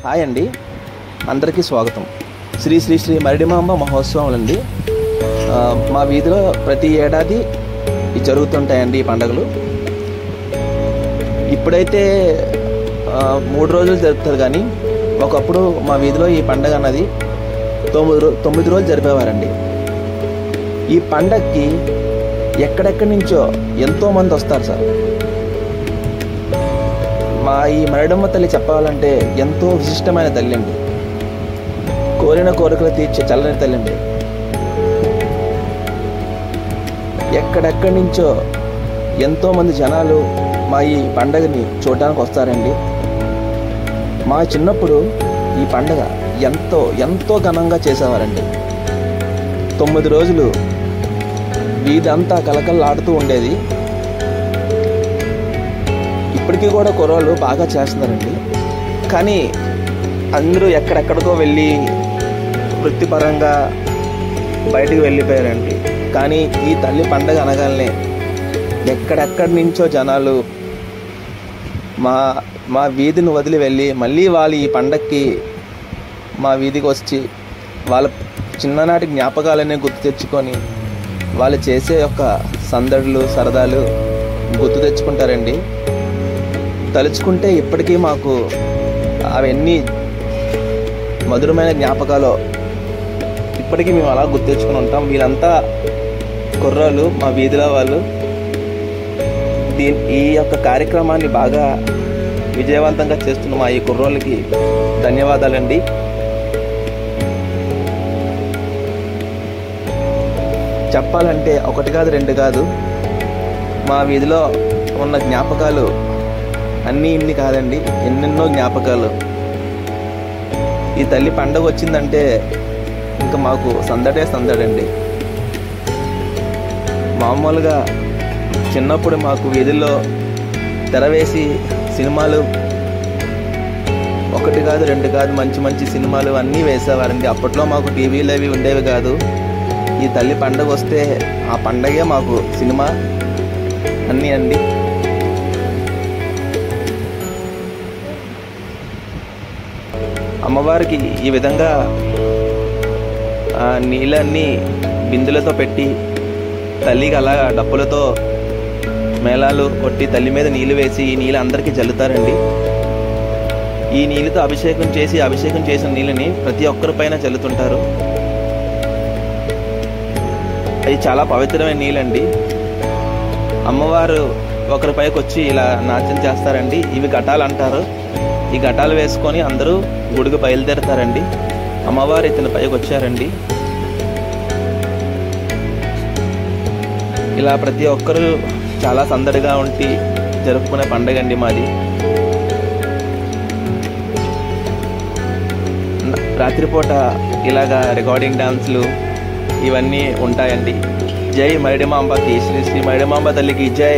Hi అండి, అందరికీ స్వాగతం. శ్రీ శ్రీ శ్రీ మరిడిమాంబ మహోత్సవాలండి. మా వీధిలో ప్రతి ఏడాది జరుగుతుంటాయండి ఈ పండుగలు. ఇప్పుడైతే 3 రోజులు జరుపుతారు, కానీ ఒకప్పుడు మా వీధిలో ఈ పండుగ అన్నది 9 రోజులు జరిపేవారండి. ఈ పండగకి ఎక్కడెక్కడి నుంచో ఎంతోమంది వస్తారు సార్. మా ఈ మరిడమ్మ తల్లి చెప్పాలంటే ఎంతో విశిష్టమైన తల్లి అండి. కోరిన కోరికలు తీర్చే చల్లని తల్లి అండి. ఎక్కడెక్కడి నుంచో ఎంతోమంది జనాలు మా ఈ పండగని చూడడానికి వస్తారండి. మా చిన్నప్పుడు ఈ పండగ ఎంతో ఘనంగా చేసేవారండి. 9 రోజులు వీధంతా కలకల్లాడుతూ ఉండేది. ఇప్పటికీ కూడా కుర్రాళ్ళు బాగా చేస్తున్నారండి, కానీ అందరూ ఎక్కడెక్కడికో వెళ్ళి వృత్తిపరంగా బయటికి వెళ్ళిపోయారండి. కానీ ఈ తల్లి పండగ అనగానే ఎక్కడెక్కడి నుంచో జనాలు మా వీధిని వదిలి వెళ్ళి మళ్ళీ వాళ్ళు ఈ పండగకి మా వీధికి వచ్చి వాళ్ళ చిన్ననాటి జ్ఞాపకాలనే గుర్తు తెచ్చుకొని వాళ్ళు చేసే యొక్క సందడులు సరదాలు గుర్తు తెచ్చుకుంటారండి. తలుచుకుంటే ఇప్పటికీ మాకు అవన్నీ మధురమైన జ్ఞాపకాలు ఇప్పటికీ మేము అలా గుర్తు తెచ్చుకుని ఉంటాం. వీళ్ళంతా కుర్రాళ్ళు, మా వీధిలో వాళ్ళు ఈ యొక్క కార్యక్రమాన్ని బాగా విజయవంతంగా చేస్తున్న మా ఈ కుర్రోళ్ళకి ధన్యవాదాలండి. చెప్పాలంటే 1 కాదు 2 కాదు, మా వీధిలో ఉన్న జ్ఞాపకాలు అన్నీ ఇన్ని కాదండి, ఎన్నెన్నో జ్ఞాపకాలు. ఈ తల్లి పండగ వచ్చిందంటే ఇంకా మాకు సందడండి. మామూలుగా చిన్నప్పుడు మాకు వీధుల్లో తెరవేసి సినిమాలు 1 కాదు 2 కాదు మంచి సినిమాలు అన్నీ వేసేవారండి. అప్పట్లో మాకు టీవీలు అవి ఉండేవి కాదు. ఈ తల్లి పండగ వస్తే ఆ పండగే మాకు సినిమా అన్నీ అండి. అమ్మవారికి ఈ విధంగా నీళ్ళన్నీ బిందులతో పెట్టి తల్లికి అలా డప్పులతో మేళాలు కొట్టి తల్లి మీద నీళ్ళు వేసి ఈ నీళ్ళు అందరికీ జల్లుతారండి. ఈ నీళ్ళతో అభిషేకం చేసిన నీళ్ళని ప్రతి ఒక్కరి పైన చల్లుతుంటారు. అది చాలా పవిత్రమైన నీళ్ళండి. అమ్మవారు ఒకరిపైకి వచ్చి ఇలా నాట్యం చేస్తారండి. ఇవి ఘటాలు అంటారు. ఈ ఘటాలు వేసుకొని అందరూ గుడికి బయలుదేరతారండి. అమ్మవారు ఇతని పైకి వచ్చారండి. ఇలా ప్రతి ఒక్కరూ చాలా సందడిగా ఉండి జరుపుకునే పండుగ అండి మాది. రాత్రిపూట ఇలాగా రికార్డింగ్ డాన్సులు ఇవన్నీ ఉంటాయండి. జై మరిడిమాంబకి, శ్రీ శ్రీ మరిడిమాంబ తల్లికి జై.